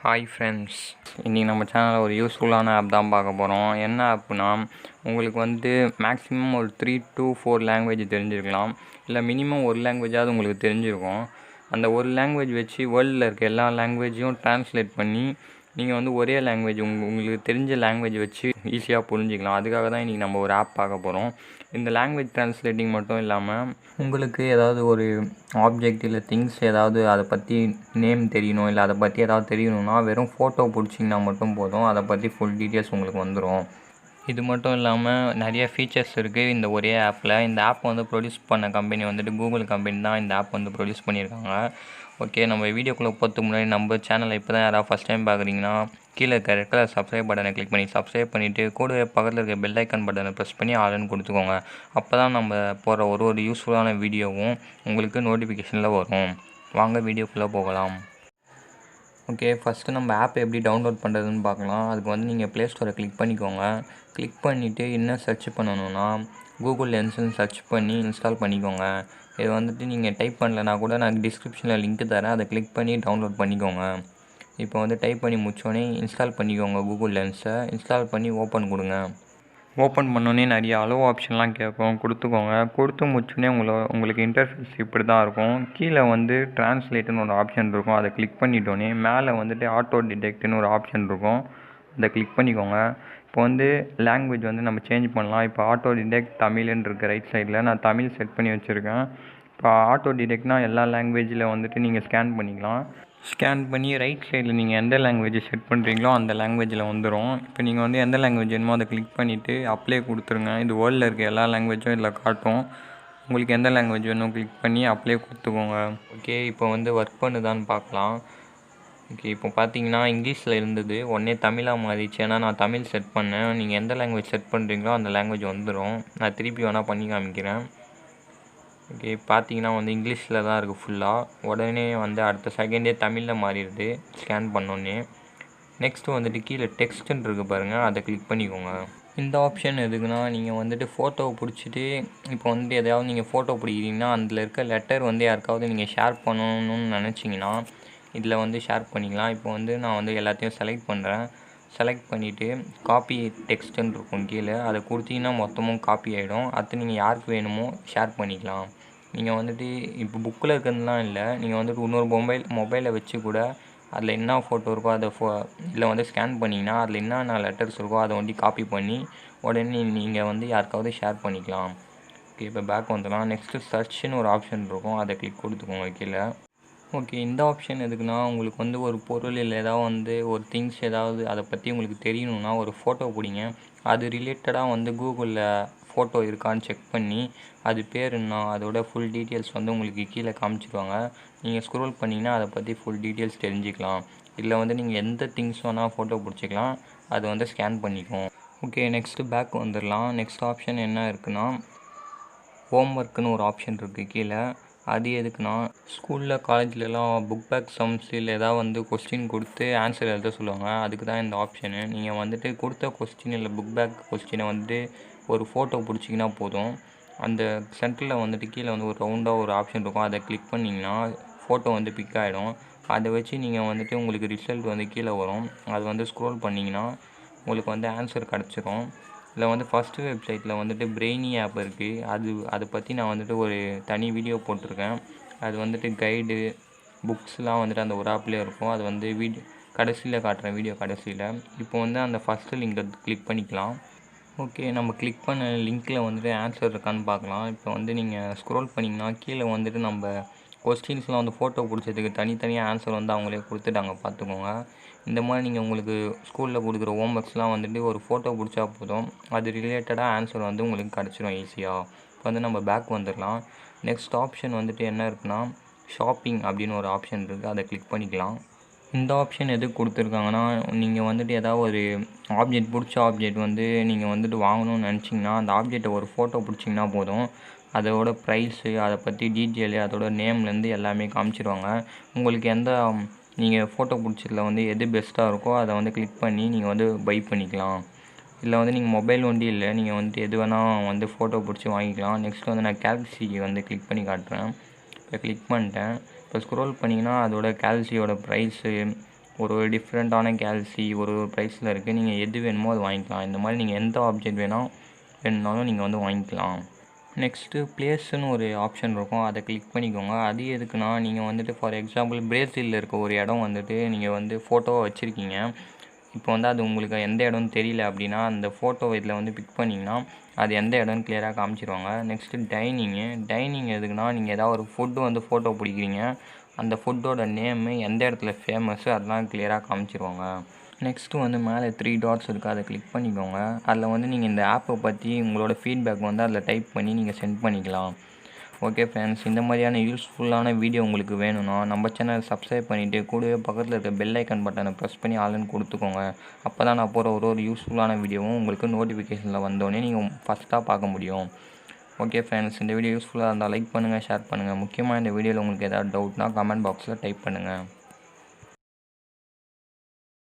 Hi friends, இன்றைக்கி நம்ம சேனலில் ஒரு யூஸ்ஃபுல்லான ஆப் தான் பார்க்க போகிறோம். என்ன ஆப்னா, உங்களுக்கு வந்து மேக்ஸிமம் ஒரு 3 to 4 லாங்குவேஜ் தெரிஞ்சிருக்கலாம். இல்லை மினிமம் ஒரு லாங்குவேஜாவது உங்களுக்கு தெரிஞ்சிருக்கும். அந்த ஒரு லாங்குவேஜ் வச்சு வேர்ல்டில் இருக்க எல்லா லாங்குவேஜையும் ட்ரான்ஸ்லேட் பண்ணி நீங்கள் வந்து ஒரே லாங்குவேஜ் உங்களுக்கு தெரிஞ்ச லாங்குவேஜ் வச்சு ஈஸியாக புரிஞ்சிக்கலாம். அதுக்காக தான் இன்றைக்கி நம்ம ஒரு ஆப் பார்க்க போகிறோம். இந்த லாங்குவேஜ் ட்ரான்ஸ்லேட்டிங் மட்டும் இல்லாமல் உங்களுக்கு ஏதாவது ஒரு ஆப்ஜெக்ட் இல்லை திங்ஸ் ஏதாவது அதை பற்றி நேம் தெரியணும், இல்லை அதை பற்றி ஏதாவது தெரியணும்னா வெறும் ஃபோட்டோ பிடிச்சிங்கன்னா மட்டும் போதும். அதை பற்றி ஃபுல் டீட்டெயில்ஸ் உங்களுக்கு வந்துடும். இது மட்டும் இல்லாமல் நிறைய ஃபீச்சர்ஸ் இருக்குது இந்த ஒரே ஆப்பில். இந்த ஆப் வந்து ப்ரொடியூஸ் பண்ண கம்பெனி வந்துட்டு கூகுள் கம்பெனி தான் இந்த ஆப் வந்து ப்ரொடியூஸ் பண்ணியிருக்காங்க. ஓகே, நம்ம வீடியோக்குள்ளே போகிறதுக்கு முன்னாடி நம்ம சேனலை இப்போ தான் யாராவது ஃபஸ்ட் டைம் பார்க்குறீங்கன்னா கீழே இருக்க ரெட் கலர் சப்ஸ்கிரைப் பட்டனை கிளிக் பண்ணி சப்ஸ்கிரைப் பண்ணிவிட்டு கூடவே பக்கத்தில் இருக்க பெல் ஐக்கான் பட்டனை ப்ரெஸ் பண்ணி ஆல்னு கொடுத்துக்கோங்க. அப்போ தான் நம்ம போகிற ஒரு யூஸ்ஃபுல்லான வீடியோவும் உங்களுக்கு நோட்டிஃபிகேஷனில் வரும். வாங்க வீடியோக்குள்ளே போகலாம். ஓகே, ஃபஸ்ட்டு நம்ம ஆப் எப்படி டவுன்லோட் பண்ணுறதுன்னு பார்க்கலாம். அதுக்கு வந்து நீங்கள் ப்ளே ஸ்டோரை கிளிக் பண்ணிக்கோங்க. கிளிக் பண்ணிவிட்டு என்ன சர்ச் பண்ணணுன்னா கூகுள் லென்ஸ்னு சர்ச் பண்ணி இன்ஸ்டால் பண்ணிக்கோங்க. இது வந்துட்டு நீங்கள் டைப் பண்ணலைன்னா கூட நான் டிஸ்கிரிப்ஷனில் லிங்க் தரேன், அதை கிளிக் பண்ணி டவுன்லோட் பண்ணிக்கோங்க. இப்போ வந்து டைப் பண்ணி முடிச்சோடனே இன்ஸ்டால் பண்ணிக்கோங்க. கூகுள் லென்ஸை இன்ஸ்டால் பண்ணி ஓப்பன் கொடுங்க. ஓப்பன் பண்ணோன்னே நிறைய அளவு ஆப்ஷன்லாம் கேட்கும், கொடுத்துக்கோங்க. கொடுத்து முடிச்சோடனே உங்களுக்கு இன்டர்ஃபேஸ் இப்படி தான் இருக்கும். கீழே வந்து ட்ரான்ஸ்லேட்டுன்னு ஒரு ஆப்ஷன் இருக்கும், அதை கிளிக் பண்ணிட்டோன்னே மேலே வந்துட்டு ஆட்டோ டிடெக்ட்னு ஒரு ஆப்ஷன் இருக்கும், அதை கிளிக் பண்ணிக்கோங்க. இப்போ வந்து லாங்குவேஜ் வந்து நம்ம சேஞ்ச் பண்ணலாம். இப்போ ஆட்டோ டிடெக்ட் தமிழ்னு இருக்குது ரைட் சைடில், நான் தமிழ் செட் பண்ணி வச்சுருக்கேன். இப்போ ஆட்டோ டிடெக்ட்னால் எல்லா லாங்குவேஜில் வந்துட்டு நீங்கள் ஸ்கேன் பண்ணிக்கலாம். ஸ்கேன் பண்ணி ரைட் சைடில் நீங்கள் எந்த லாங்குவேஜ் செட் பண்ணுறீங்களோ அந்த லாங்குவேஜில் வந்துடும். இப்போ நீங்கள் வந்து எந்த லாங்குவேஜ் வேணுமோ அதை கிளிக் பண்ணிவிட்டு அப்ளை கொடுத்துருங்க. இது வேர்ல்டில் இருக்க எல்லா லாங்குவேஜும் இதில் காட்டும். உங்களுக்கு எந்த லாங்குவேஜ் வேணும் கிளிக் பண்ணி அப்ளை கொடுத்துக்கோங்க. ஓகே, இப்போ வந்து ஒர்க் பண்ணுதான்னு பார்க்கலாம். ஓகே, இப்போ பார்த்தீங்கன்னா இங்கிலீஷில் இருந்தது உடனே தமிழாக மாறிடுச்சு. ஏன்னா நான் தமிழ் செட் பண்ணேன். நீங்கள் எந்த லாங்குவேஜ் செட் பண்ணுறீங்களோ அந்த லாங்குவேஜ் வந்துடும். நான் திருப்பி வேணால் பண்ணி காமிக்கிறேன். ஓகே, பார்த்தீங்கன்னா வந்து இங்கிலீஷில் தான் இருக்குது ஃபுல்லாக. உடனே வந்து அடுத்த செகண்டே தமிழில் மாறிடுது ஸ்கேன் பண்ணோன்னே. நெக்ஸ்ட்டு வந்துட்டு கீழே டெக்ஸ்ட்டுன்னு இருக்குது பாருங்கள், அதை கிளிக் பண்ணிக்கோங்க. இந்த ஆப்ஷன் எதுக்குன்னா, நீங்கள் வந்துட்டு ஃபோட்டோவை பிடிச்சிட்டு இப்போ வந்து எதையாவது நீங்கள் ஃபோட்டோ பிடிக்கிறீங்கன்னா அதில் இருக்க லெட்டர் வந்து யாருக்காவது நீங்கள் ஷேர் பண்ணணும்னு நினச்சிங்கன்னா இதில் வந்து ஷேர் பண்ணிக்கலாம். இப்போ வந்து நான் வந்து எல்லாத்தையும் செலக்ட் பண்ணுறேன். செலக்ட் பண்ணிவிட்டு காப்பி டெக்ஸ்ட்டுன்னு இருக்கும் கீழே, அதை கொடுத்தீங்கன்னா மொத்தமும் காப்பி ஆகிடும். அடுத்து நீங்கள் யாருக்கு வேணுமோ ஷேர் பண்ணிக்கலாம். நீங்கள் வந்துட்டு இப்போ புக்கில் இருக்கிறதுலாம் இல்லை, நீங்கள் வந்துட்டு இன்னொரு மொபைலை வச்சு கூட அதில் என்ன ஃபோட்டோ இருக்கோ அதை இதில் வந்து ஸ்கேன் பண்ணிங்கன்னா அதில் என்னென்ன லெட்டர்ஸ் இருக்கோ அதை வந்து காப்பி பண்ணி உடனே நீங்கள் வந்து யாருக்காவது ஷேர் பண்ணிக்கலாம். ஓகே, இப்போ பேக் வந்துடலாம். நெக்ஸ்ட்டு சர்ச்னு ஒரு ஆப்ஷன் இருக்கும், அதை கிளிக் கொடுத்துக்கோங்க கீழே. ஓகே, இந்த ஆப்ஷன் எதுக்குன்னா, உங்களுக்கு வந்து ஒரு பொருள் இல்லை ஏதாவது வந்து ஒரு திங்ஸ் ஏதாவது அதை பற்றி உங்களுக்கு தெரியணுன்னா ஒரு ஃபோட்டோ பிடிங்க. அது ரிலேட்டடாக வந்து கூகுளில் ஃபோட்டோ இருக்கான்னு செக் பண்ணி அது பேர் என்ன அதோட ஃபுல் டீட்டெயில்ஸ் வந்து உங்களுக்கு கீழே காமிச்சிடுவாங்க. நீங்கள் ஸ்க்ரோல் பண்ணிங்கன்னா அதை பற்றி ஃபுல் டீட்டெயில்ஸ் தெரிஞ்சுக்கலாம். இதில் வந்து நீங்கள் எந்த திங்ஸ் வேணால் ஃபோட்டோ பிடிச்சிக்கலாம், அது வந்து ஸ்கேன் பண்ணிக்கும். ஓகே, நெக்ஸ்ட்டு பேக் வந்துடலாம். நெக்ஸ்ட் ஆப்ஷன் என்ன இருக்குன்னா, ஹோம் ஒர்க்குன்னு ஒரு ஆப்ஷன் இருக்குது கீழே. அது எதுக்குன்னா, ஸ்கூலில் காலேஜ்லலாம் புக் பேக் சம்ஸ் இல்லை ஏதாவது வந்து கொஸ்டின் கொடுத்து ஆன்சர் எழுத சொல்லுவாங்க, அதுக்கு தான் இந்த ஆப்ஷனு. நீங்கள் வந்துட்டு கொடுத்த கொஸ்டின் இல்லை புக் பேக் கொஸ்டினை வந்துட்டு ஒரு ஃபோட்டோ பிடிச்சிங்கன்னா போதும். அந்த சென்டரில் வந்துட்டு கீழே வந்து ஒரு ரவுண்டாக ஒரு ஆப்ஷன் இருக்கும், அதை கிளிக் பண்ணிங்கன்னா ஃபோட்டோ வந்து பிக் ஆகிடும். அதை வச்சு நீங்கள் வந்துட்டு உங்களுக்கு ரிசல்ட் வந்து கீழே வரும். அது வந்து ஸ்க்ரோல் பண்ணிங்கன்னா உங்களுக்கு வந்து ஆன்சர் கிடச்சிரும். இதில் வந்து ஃபஸ்ட்டு வெப்சைட்டில் வந்துட்டு பிரெய்னி ஆப் இருக்குது, அதை பற்றி நான் வந்துட்டு ஒரு தனி வீடியோ போட்டிருக்கேன். அது வந்துட்டு கைடு புக்ஸ்லாம் வந்துட்டு அந்த ஒரு ஆப்லேயே இருக்கும். அது வந்து கடைசியில் காட்டுறேன், வீடியோ கடைசியில். இப்போ வந்து அந்த ஃபஸ்ட்டு லிங்கை கிளிக் பண்ணிக்கலாம். ஓகே, நம்ம கிளிக் பண்ண லிங்க்கில் வந்துட்டு ஆன்சர் இருக்கான்னு பார்க்கலாம். இப்போ வந்து நீங்கள் ஸ்க்ரோல் பண்ணிங்கன்னா கீழே வந்துட்டு நம்ம கொஸ்டின்ஸ்லாம் வந்து ஃபோட்டோ பிடிச்சதுக்கு தனித்தனியாக ஆன்சர் வந்து அவங்களே கொடுத்துட்டாங்க, பார்த்துக்கோங்க. இந்த மாதிரி நீங்கள் உங்களுக்கு ஸ்கூலில் கொடுக்குற ஹோம் ஒர்க்ஸ்லாம் வந்துட்டு ஒரு ஃபோட்டோ பிடிச்சா போதும், அது ரிலேட்டடாக ஆன்சர் வந்து உங்களுக்கு கிடச்சிரும் ஈஸியாக. இப்போ வந்து நம்ம பேக் வந்துடலாம். நெக்ஸ்ட் ஆப்ஷன் வந்துட்டு என்ன இருக்குன்னா, ஷாப்பிங் அப்படின்னு ஒரு ஆப்ஷன் இருக்குது, அதை கிளிக் பண்ணிக்கலாம். இந்த ஆப்ஷன் எதுக்கு கொடுத்துருக்காங்கன்னா, நீங்கள் வந்துட்டு ஏதாவது ஒரு ஆப்ஜெக்ட் பிடிச்ச ஆப்ஜெக்ட் வந்து நீங்கள் வந்துட்டு வாங்கணும்னு நினச்சிங்கன்னா அந்த ஆப்ஜெக்டை ஒரு ஃபோட்டோ பிடிச்சிங்கன்னா போதும், அதோட ப்ரைஸு அதை பற்றி டீட்டெயிலு அதோட நேம்லேருந்து எல்லாமே காமிச்சிடுவாங்க. உங்களுக்கு நீங்கள் ஃபோட்டோ பிடிச்சதில் வந்து எது பெஸ்ட்டாக இருக்கோ அதை வந்து கிளிக் பண்ணி நீங்கள் வந்து பை பண்ணிக்கலாம். இதில் வந்து நீங்கள் மொபைல் ஒண்டி இல்லை, நீங்கள் வந்துட்டு எது வேணால் வந்து ஃபோட்டோ பிடிச்சி வாங்கிக்கலாம். நெக்ஸ்ட் வந்து நான் கேலக்ஸிக்கு வந்து கிளிக் பண்ணி காட்டுறேன். இப்போ கிளிக் பண்ணிட்டேன். இப்போ ஸ்க்ரோல் பண்ணிங்கன்னா அதோட கேலக்ஸியோட ப்ரைஸு ஒரு டிஃப்ரெண்ட்டான கேலக்ஸி ஒரு ப்ரைஸில் இருக்குது. நீங்கள் எது வேணுமோ அது வாங்கிக்கலாம். இந்த மாதிரி நீங்கள் எந்த ஆப்ஜெக்ட் வேணும்னாலும் நீங்கள் வந்து வாங்கிக்கலாம். நெக்ஸ்ட்டு ப்ளேஸ்னு ஒரு ஆப்ஷன் இருக்கும். அதை கிளிக் பண்ணிக்கோங்க. அது எதுக்குன்னா, நீங்கள் வந்துட்டு ஃபார் எக்ஸாம்பிள் பிரேசிலில் இருக்க ஒரு இடம் வந்துட்டு நீங்கள் வந்து ஃபோட்டோவாக வச்சுருக்கீங்க. இப்போ வந்து அது உங்களுக்கு எந்த இடம்னு தெரியல அப்படின்னா, அந்த ஃபோட்டோ இதில் வந்து பிக் பண்ணிங்கன்னா அது எந்த இடம்னு கிளியராக காமிச்சிருவாங்க. நெக்ஸ்ட்டு டைனிங் எதுக்குன்னா, நீங்கள் ஏதாவது ஒரு ஃபுட்டு வந்து ஃபோட்டோ பிடிக்கிறீங்க, அந்த ஃபுட்டோட நேமு எந்த இடத்துல ஃபேமஸ்ஸு அதெல்லாம் கிளியராக காமிச்சிருவாங்க. நெக்ஸ்ட்டு வந்து மேலே 3 டாட்ஸ் இருக்குது. அதை கிளிக் பண்ணிக்கோங்க. அதில் வந்து நீங்கள் இந்த ஆப்பை பற்றி உங்களோட ஃபீட்பேக் வந்து அதில் டைப் பண்ணி நீங்கள் சென்ட் பண்ணிக்கலாம். ஓகே ஃப்ரெண்ட்ஸ், இந்த மாதிரியான யூஸ்ஃபுல்லான வீடியோ உங்களுக்கு வேணும்னா நம்ம சேனல் சப்ஸ்கிரைப் பண்ணிவிட்டு கூடவே பக்கத்தில் இருக்க பெல் ஐக்கன் பட்டனை ப்ரெஸ் பண்ணி ஆல்னு கொடுத்துக்கோங்க. அப்போ தான் நான் போகிற ஒரு யூஸ்ஃபுல்லான வீடியோவும் உங்களுக்கு நோட்டிஃபிகேஷனில் வந்தோடனே நீங்கள் ஃபஸ்ட்டாக பார்க்க முடியும். ஓகே ஃப்ரெண்ட்ஸ், இந்த வீடியோ யூஸ்ஃபுல்லாக இருந்தால் லைக் பண்ணுங்கள், ஷேர் பண்ணுங்கள். முக்கியமாக இந்த வீடியோவில் உங்களுக்கு ஏதாவது டவுட்னா கமெண்ட் பாக்ஸில் டைப் பண்ணுங்கள்.